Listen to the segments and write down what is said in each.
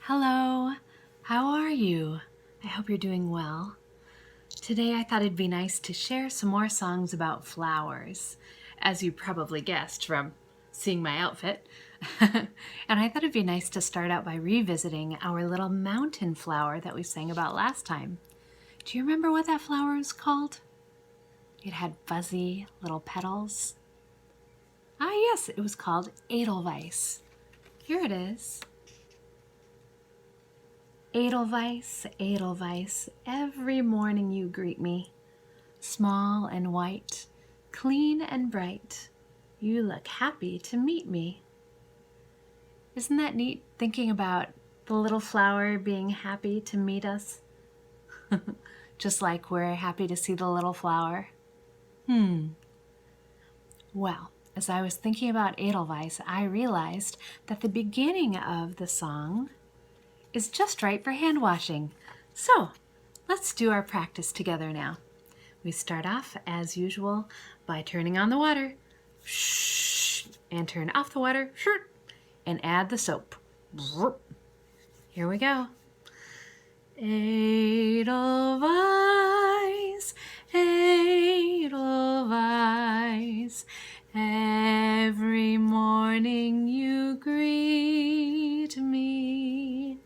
Hello, how are you? I hope you're doing well. Today I thought it'd be nice to share some more songs about flowers, as you probably guessed from seeing my outfit. And I thought it'd be nice to start out by revisiting our little mountain flower that we sang about last time. Do you remember what that flower was called? It had fuzzy little petals. Ah yes, it was called Edelweiss. Here it is. Edelweiss, Edelweiss, every morning you greet me. Small and white, clean and bright, you look happy to meet me. Isn't that neat, thinking about the little flower being happy to meet us? Just like we're happy to see the little flower. Well, as I was thinking about Edelweiss, I realized that the beginning of the song is just right for hand washing. So let's do our practice together now. We start off as usual by turning on the water, and turn off the water, and add the soap. Here we go. Edelweiss, Edelweiss, every morning you greet me.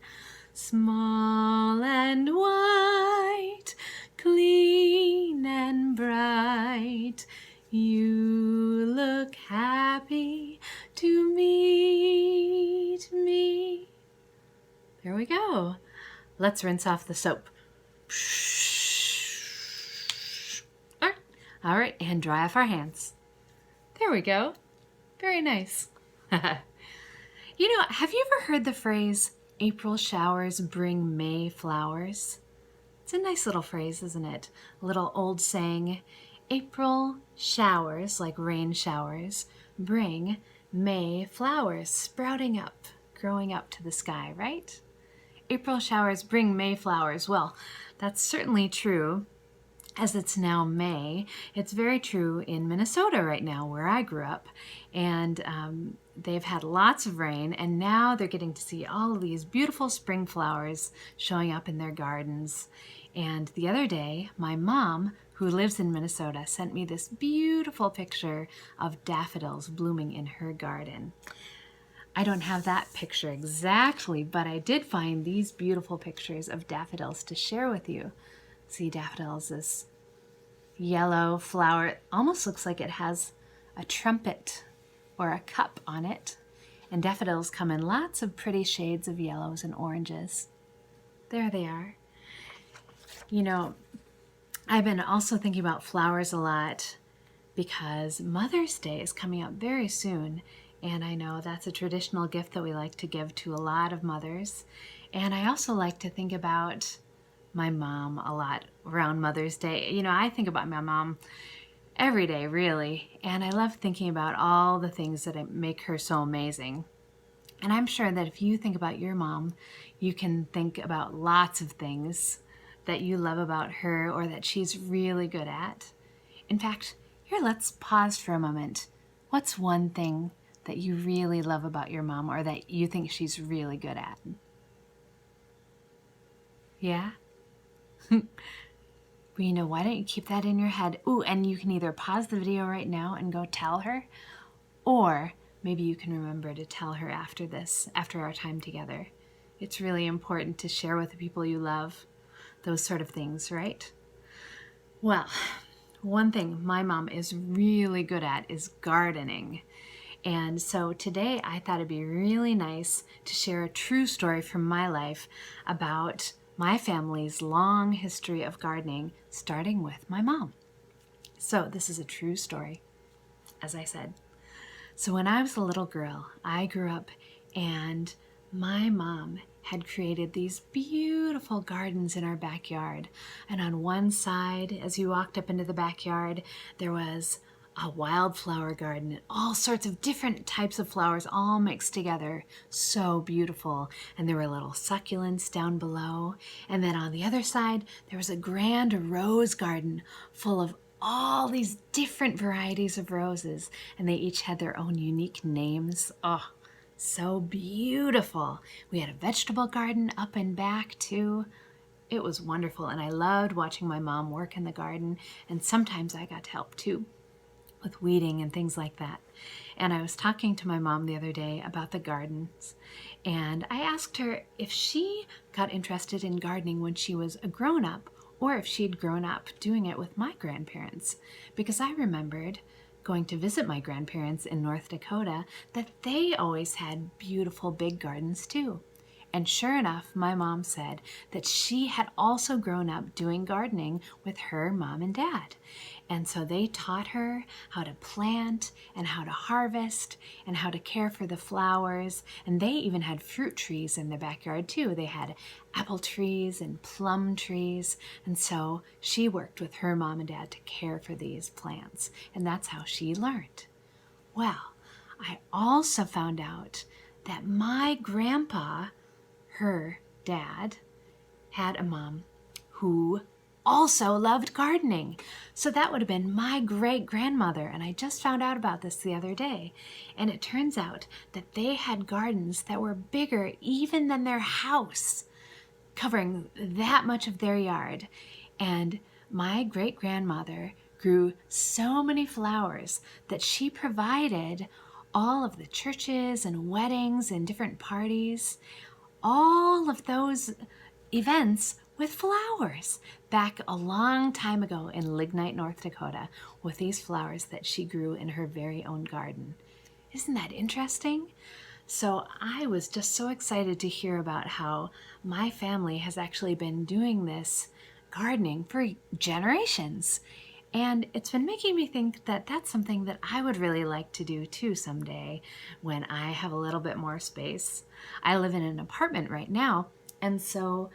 Small and white, clean and bright, you look happy to meet me. There we go. Let's rinse off the soap. All right, and dry off our hands. There we go. Very nice. Have you ever heard the phrase, April showers bring May flowers? It's a nice little phrase, isn't it? A little old saying, April showers, like rain showers, bring May flowers sprouting up, growing up to the sky, right? April showers bring May flowers. Well, that's certainly true. As it's now May, it's very true in Minnesota right now, where I grew up. And they've had lots of rain, and now they're getting to see all of these beautiful spring flowers showing up in their gardens. And the other day, my mom, who lives in Minnesota, sent me this beautiful picture of daffodils blooming in her garden. I don't have that picture exactly, but I did find these beautiful pictures of daffodils to share with you. See, daffodils, this yellow flower. It almost looks like it has a trumpet or a cup on it. And daffodils come in lots of pretty shades of yellows and oranges. There they are. I've been also thinking about flowers a lot because Mother's Day is coming up very soon. And I know that's a traditional gift that we like to give to a lot of mothers. And I also like to think about my mom a lot around Mother's Day. I think about my mom every day, really, and I love thinking about all the things that make her so amazing. And I'm sure that if you think about your mom, you can think about lots of things that you love about her or that she's really good at. In fact, here, let's pause for a moment. What's one thing that you really love about your mom or that you think she's really good at? Yeah? Well, why don't you keep that in your head? Ooh, and you can either pause the video right now and go tell her, or maybe you can remember to tell her after this, after our time together. It's really important to share with the people you love, those sort of things, right? Well, one thing my mom is really good at is gardening. And so today I thought it'd be really nice to share a true story from my life about my family's long history of gardening, starting with my mom. So this is a true story, as I said. So when I was a little girl, I grew up and my mom had created these beautiful gardens in our backyard. And on one side, as you walked up into the backyard, there was a wildflower garden and all sorts of different types of flowers all mixed together. So beautiful. And there were little succulents down below. And then on the other side, there was a grand rose garden full of all these different varieties of roses. And they each had their own unique names. Oh, So beautiful. We had a vegetable garden up and back too. It was wonderful, and I loved watching my mom work in the garden, and sometimes I got to help too with weeding and things like that. And I was talking to my mom the other day about the gardens, and I asked her if she got interested in gardening when she was a grown-up or if she'd grown up doing it with my grandparents, because I remembered going to visit my grandparents in North Dakota that they always had beautiful big gardens too. And sure enough, my mom said that she had also grown up doing gardening with her mom and dad. And so they taught her how to plant and how to harvest and how to care for the flowers. And they even had fruit trees in their backyard too. They had apple trees and plum trees. And so she worked with her mom and dad to care for these plants. And that's how she learned. Well, I also found out that my grandpa, her dad, had a mom who also loved gardening. So that would have been my great-grandmother, and I just found out about this the other day. And it turns out that they had gardens that were bigger even than their house, covering that much of their yard. And my great-grandmother grew so many flowers that she provided all of the churches and weddings and different parties, all of those events with flowers back a long time ago in Lignite, North Dakota, with these flowers that she grew in her very own garden. Isn't that interesting? So I was just so excited to hear about how my family has actually been doing this gardening for generations. And it's been making me think that that's something that I would really like to do too someday when I have a little bit more space. I live in an apartment right now, and so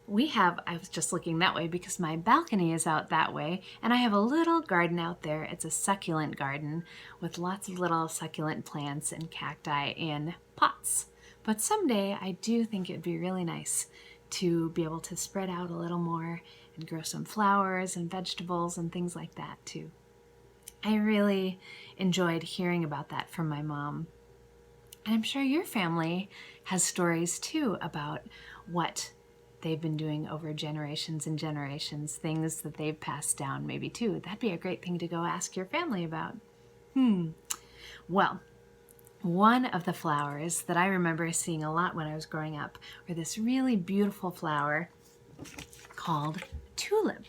I was just looking that way because my balcony is out that way, and I have a little garden out there. It's a succulent garden with lots of little succulent plants and cacti in pots. But someday I do think it'd be really nice to be able to spread out a little more and grow some flowers and vegetables and things like that too. I really enjoyed hearing about that from my mom. And I'm sure your family has stories too about what they've been doing over generations and generations, things that they've passed down maybe too. That'd be a great thing to go ask your family about. Well, one of the flowers that I remember seeing a lot when I was growing up were this really beautiful flower called tulip.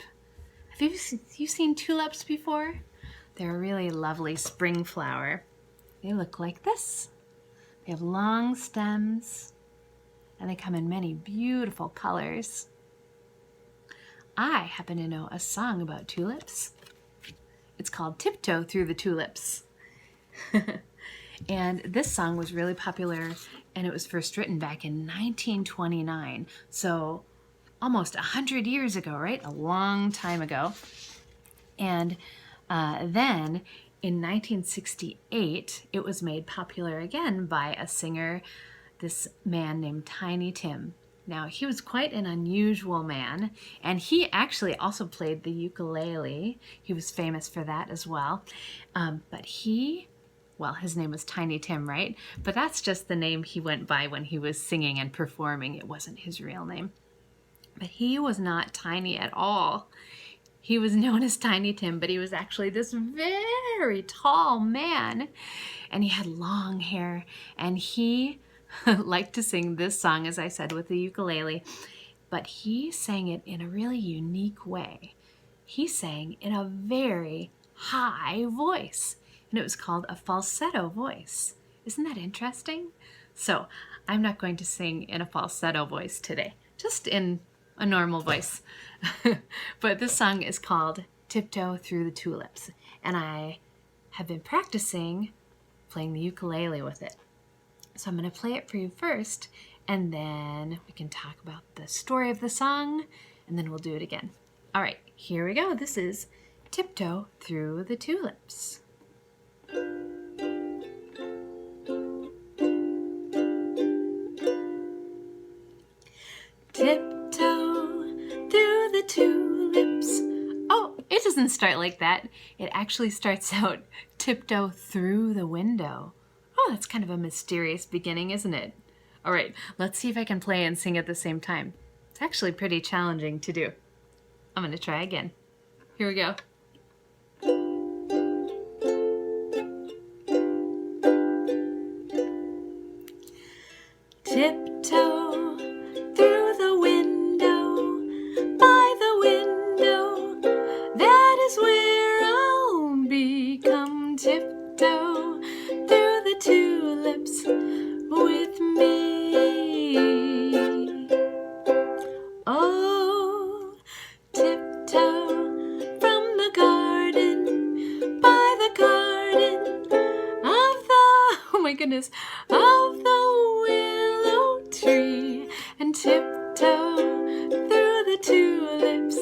Have you seen tulips before? They're a really lovely spring flower. They look like this. They have long stems, and they come in many beautiful colors. I happen to know a song about tulips. It's called Tiptoe Through the Tulips. And this song was really popular, and it was first written back in 1929. So almost 100 years ago, right? A long time ago. And then in 1968, it was made popular again by a singer, this man named Tiny Tim. Now, he was quite an unusual man, and he actually also played the ukulele. He was famous for that as well. Well, his name was Tiny Tim, right? But that's just the name he went by when he was singing and performing. It wasn't his real name. But he was not tiny at all. He was known as Tiny Tim, but he was actually this very tall man. And he had long hair, and he liked to sing this song, as I said, with the ukulele. But he sang it in a really unique way. He sang in a very high voice, and it was called a falsetto voice. Isn't that interesting? So I'm not going to sing in a falsetto voice today, just in a normal voice. But this song is called Tiptoe Through the Tulips, and I have been practicing playing the ukulele with it. So I'm going to play it for you first, and then we can talk about the story of the song, and then we'll do it again. All right, here we go. This is Tiptoe Through the Tulips. Tiptoe through the tulips. Oh, it doesn't start like that. It actually starts out tiptoe through the window. Oh, that's kind of a mysterious beginning, isn't it? All right, let's see if I can play and sing at the same time. It's actually pretty challenging to do. I'm going to try again. Here we go. Tiptoe through the window, by the window, that is where I'll be. Come tiptoe through the tulips with me. Oh, tiptoe from the garden, by the garden of the, oh my goodness, of the willow tree, and tiptoe through the tulips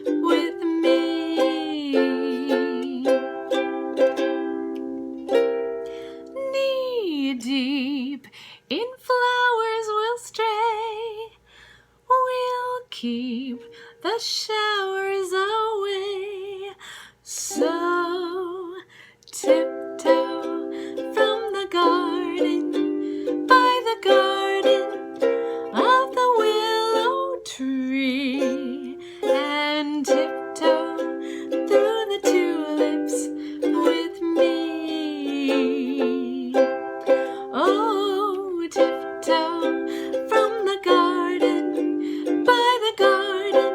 with me. Knee deep in flowers we'll stray, we'll keep the showers away. So tiptoe from the garden, by the garden of the willow tree, and tiptoe through the tulips with me. Oh, tiptoe from the garden, by the garden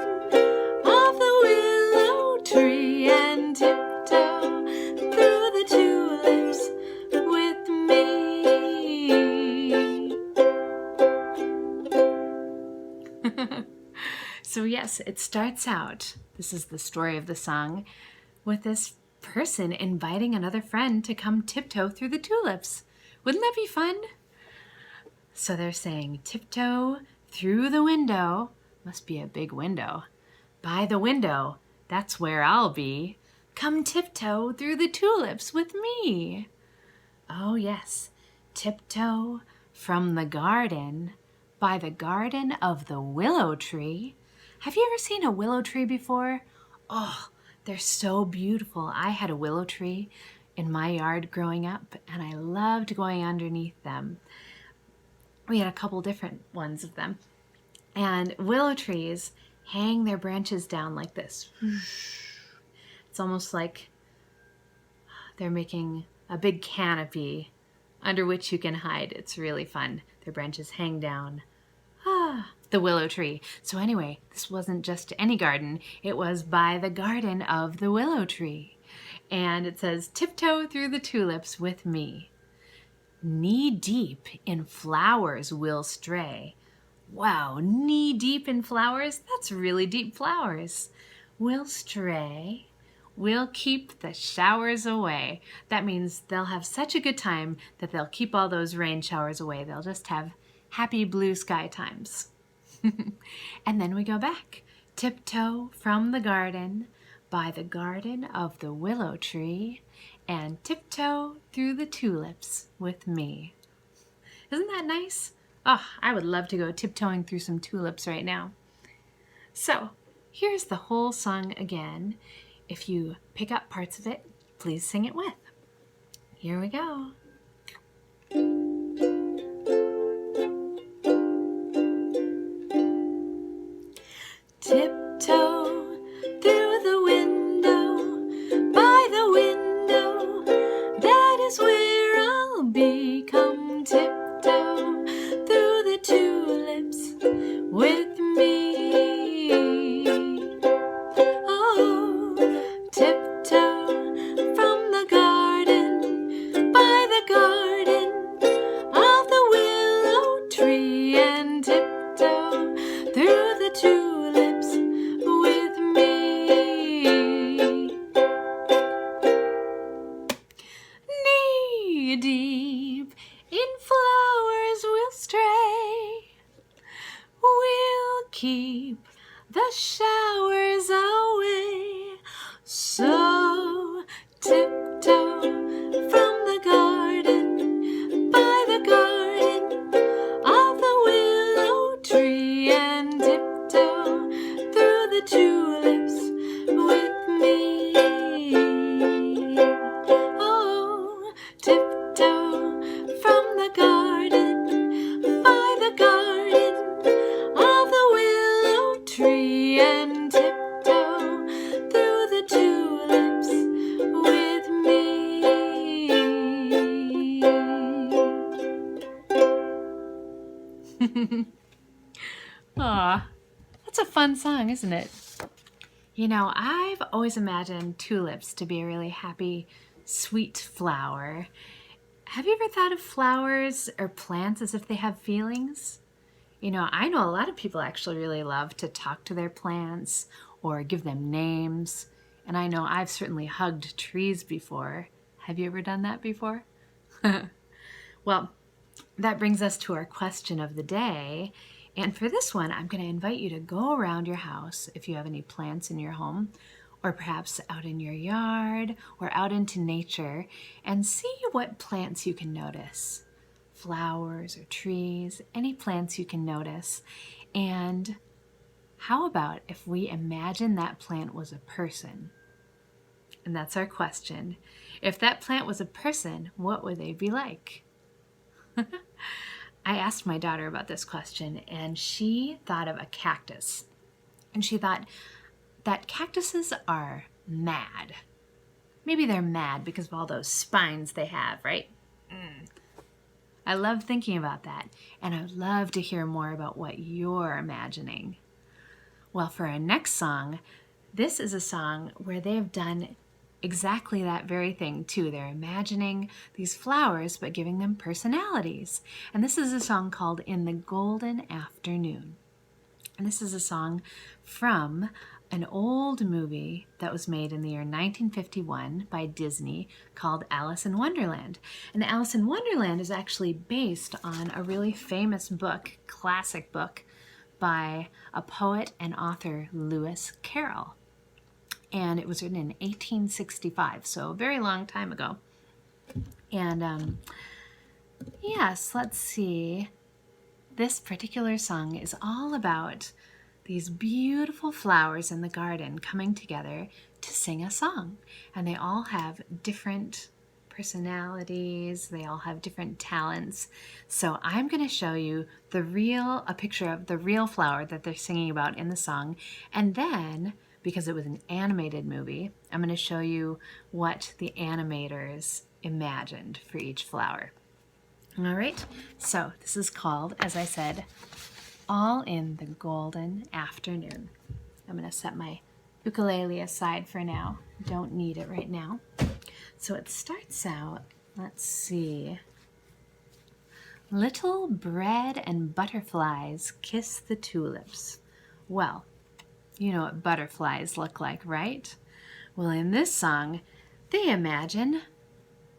of the willow tree, and tiptoe through the tulips with me. So yes, it starts out, this is the story of the song, with this person inviting another friend to come tiptoe through the tulips. Wouldn't that be fun? So they're saying, tiptoe through the window, must be a big window, by the window, that's where I'll be. Come tiptoe through the tulips with me. Oh yes, tiptoe from the garden, by the garden of the willow tree. Have you ever seen a willow tree before? Oh, they're so beautiful. I had a willow tree in my yard growing up, and I loved going underneath them. We had a couple different ones of them. And willow trees hang their branches down like this. It's almost like they're making a big canopy under which you can hide. It's really fun. Their branches hang down. The willow tree. So anyway, this wasn't just any garden. It was by the garden of the willow tree. And it says, tiptoe through the tulips with me. Knee deep in flowers we'll stray. Wow, knee deep in flowers? That's really deep flowers. We'll stray. We'll keep the showers away. That means they'll have such a good time that they'll keep all those rain showers away. They'll just have happy blue sky times. And then we go back. Tiptoe from the garden, by the garden of the willow tree, and tiptoe through the tulips with me. Isn't that nice? Oh, I would love to go tiptoeing through some tulips right now. So, here's the whole song again. If you pick up parts of it, please sing it with. Here we go. Tiptoe through the window, by the window, that is where I'll be. Come tiptoe through the tulips with me. Oh, tiptoe from the garden, by the garden of the willow tree, and tiptoe through the tulips with me. Knee deep in flowers we'll stray. We'll keep the showers away. So tiptoe from the garden, by the garden of the willow tree, and tiptoe through the tulips with me. Oh, tiptoe Aw, that's a fun song, isn't it? You know, I've always imagined tulips to be a really happy, sweet flower. Have you ever thought of flowers or plants as if they have feelings? You know, I know a lot of people actually really love to talk to their plants or give them names. And I know I've certainly hugged trees before. Have you ever done that before? Well, that brings us to our question of the day. And for this one, I'm going to invite you to go around your house if you have any plants in your home, or perhaps out in your yard or out into nature, and see what plants you can notice. Flowers or trees, any plants you can notice. And how about if we imagine that plant was a person? And that's our question. If that plant was a person, what would they be like? I asked my daughter about this question, and she thought of a cactus. And she thought that cactuses are mad. Maybe they're mad because of all those spines they have, right? I love thinking about that, and I'd love to hear more about what you're imagining. Well, for our next song, this is a song where they've done exactly that very thing too. They're imagining these flowers but giving them personalities. And this is a song called In the Golden Afternoon. And this is a song from an old movie that was made in the year 1951 by Disney called Alice in Wonderland. And Alice in Wonderland is actually based on a really famous book, classic book, by a poet and author, Lewis Carroll. And it was written in 1865, so a very long time ago. And yes, let's see. This particular song is all about these beautiful flowers in the garden coming together to sing a song. And they all have different personalities. They all have different talents. So I'm going to show you a picture of the real flower that they're singing about in the song. And then, because it was an animated movie, I'm going to show you what the animators imagined for each flower. All right, so this is called, as I said, All in the Golden Afternoon. I'm going to set my ukulele aside for now. Don't need it right now. So it starts out, let's see. Little bread and butterflies kiss the tulips. Well, you know what butterflies look like, right? Well, in this song, they imagine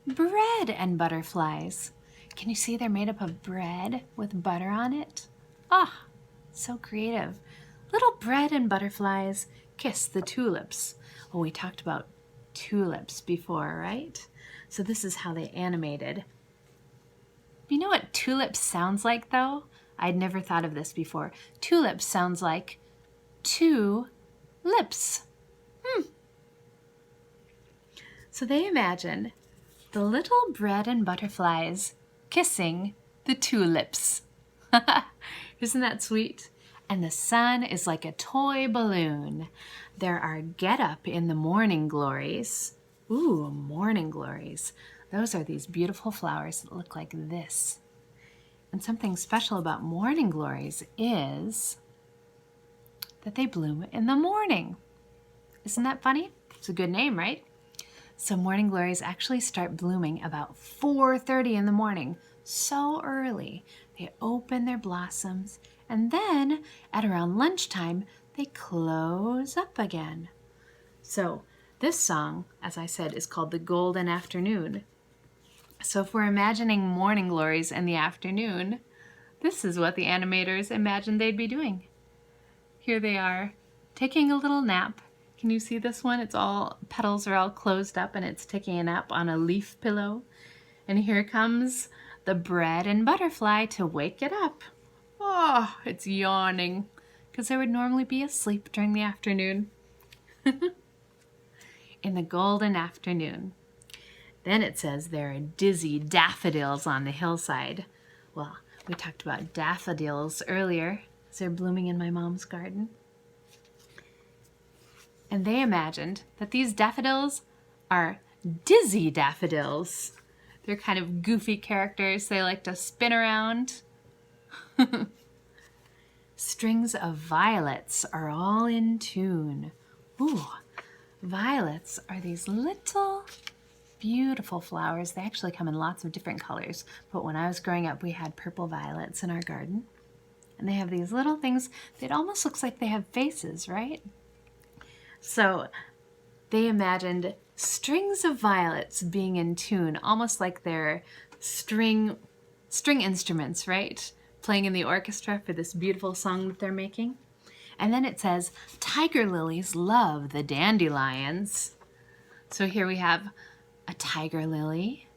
bread and butterflies. Can you see they're made up of bread with butter on it? Ah, so creative. Little bread and butterflies kiss the tulips. Well, we talked about tulips before, right? So this is how they animated. You know what tulips sounds like, though? I'd never thought of this before. Tulips sounds like two lips. So they imagine the little bread and butterflies kissing the tulips. Isn't that sweet? And the sun is like a toy balloon. There are get up in the morning glories. Ooh, morning glories. Those are these beautiful flowers that look like this. And something special about morning glories is that they bloom in the morning. Isn't that funny? It's a good name, right? So morning glories actually start blooming about 4:30 in the morning, so early. They open their blossoms, and then at around lunchtime, they close up again. So this song, as I said, is called The Golden Afternoon. So if we're imagining morning glories in the afternoon, this is what the animators imagined they'd be doing. Here they are, taking a little nap. Can you see this one? Petals are all closed up and it's taking a nap on a leaf pillow. And here comes the bread and butterfly to wake it up. Oh, it's yawning because they would normally be asleep during the afternoon. In the golden afternoon. Then it says there are dizzy daffodils on the hillside. Well, we talked about daffodils earlier. They're blooming in my mom's garden. And they imagined that these daffodils are dizzy daffodils. They're kind of goofy characters. They like to spin around. Strings of violets are all in tune. Ooh, violets are these little beautiful flowers. They actually come in lots of different colors, but when I was growing up, we had purple violets in our garden. And they have these little things that almost looks like they have faces, right? So they imagined strings of violets being in tune, almost like they're string instruments, right? Playing in the orchestra for this beautiful song that they're making. And then it says, tiger lilies love the dandelions. So here we have a tiger lily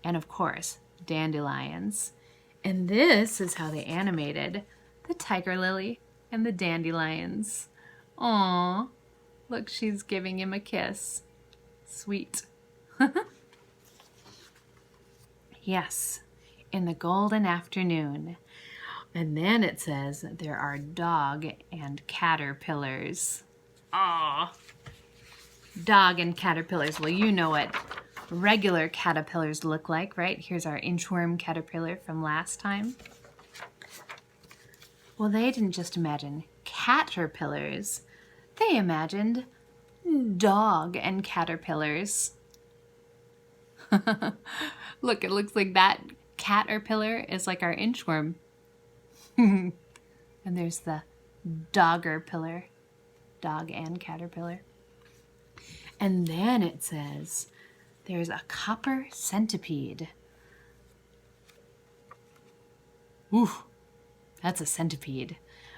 and, of course, dandelions. And this is how they animated the tiger lily and the dandelions. Aww, look, she's giving him a kiss. Sweet. Yes, in the golden afternoon. And then it says there are dog and caterpillars. Aww. Dog and caterpillars. Well, you know what regular caterpillars look like, right? Here's our inchworm caterpillar from last time. Well, they didn't just imagine caterpillars. They imagined dog and caterpillars. Look, it looks like that caterpillar is like our inchworm. And there's the doggerpillar, dog and caterpillar. And then it says there's a copper centipede. Ooh, that's a centipede.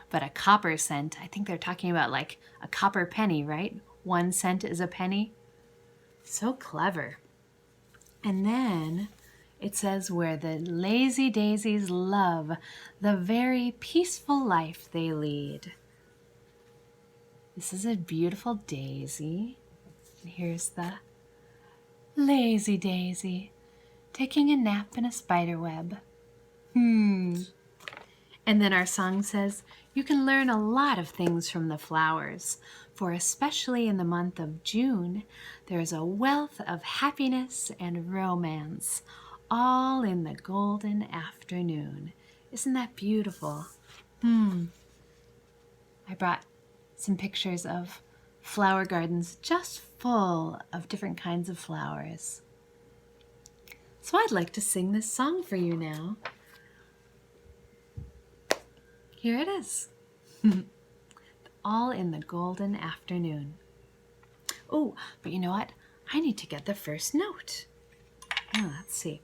But a copper cent, I think they're talking about like a copper penny, right? 1 cent is a penny. So clever. And then it says where the lazy daisies love the very peaceful life they lead. This is a beautiful daisy. And here's the lazy daisy taking a nap in a spider web. And then our song says, you can learn a lot of things from the flowers, for especially in the month of June, there's a wealth of happiness and romance, all in the golden afternoon. Isn't that beautiful? I brought some pictures of flower gardens just full of different kinds of flowers. So I'd like to sing this song for you now. Here it is. All in the golden afternoon. Oh, but you know what? I need to get the first note. Oh, let's see.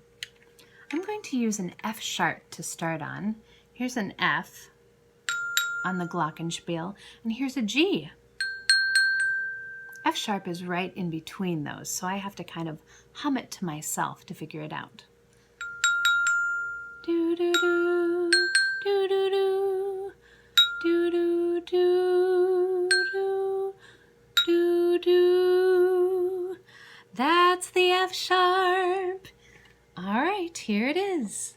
I'm going to use an F sharp to start on. Here's an F on the glockenspiel, and here's a G. F sharp is right in between those, so I have to kind of hum it to myself to figure it out. Do do do, do do do, do do do, do do do. That's the F sharp. All right, here it is.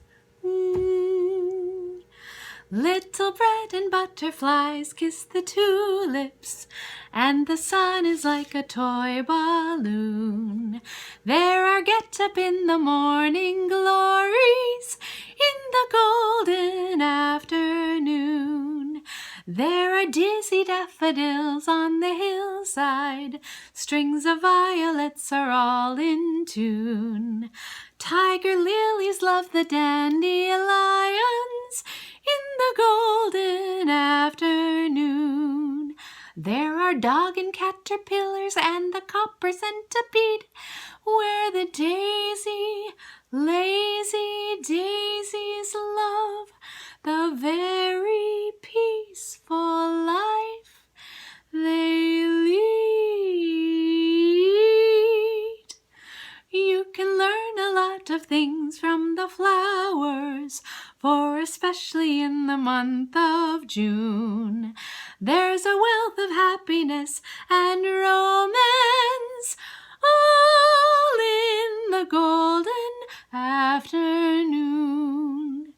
Little bread and butterflies kiss the tulips, and the sun is like a toy balloon. There are get up in the morning glories in the golden afternoon. There are dizzy daffodils on the hillside, strings of violets are all in tune. Tiger lilies love the dandelions in the golden afternoon. There are dog and caterpillars and the copper centipede, where the lazy daisies love the very peaceful life they lead. You can learn a lot of things from the flowers, for especially in the month of June, there's a wealth of happiness and romance, all in the golden afternoon.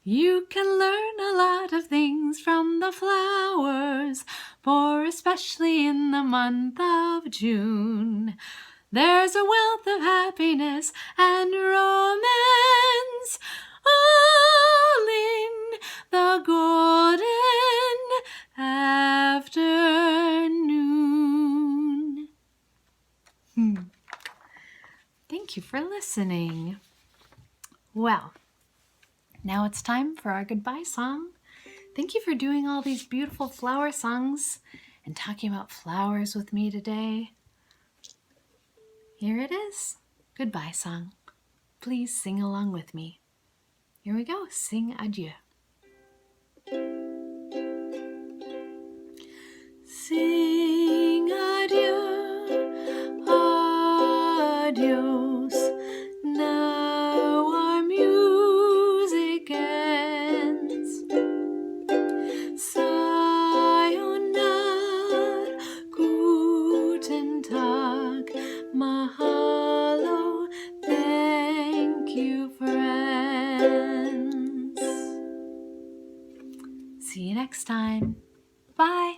You can learn a lot of things from the flowers, for especially in the month of June, there's a wealth of happiness and romance, all in the golden for listening. Well, now it's time for our goodbye song. Thank you for doing all these beautiful flower songs and talking about flowers with me today. Here it is. Goodbye song. Please sing along with me. Here we go. Sing adieu. Sing adieu, adios. Now our music ends. Sayonara, guten Tag, mahalo, thank you, friends. See you next time. Bye.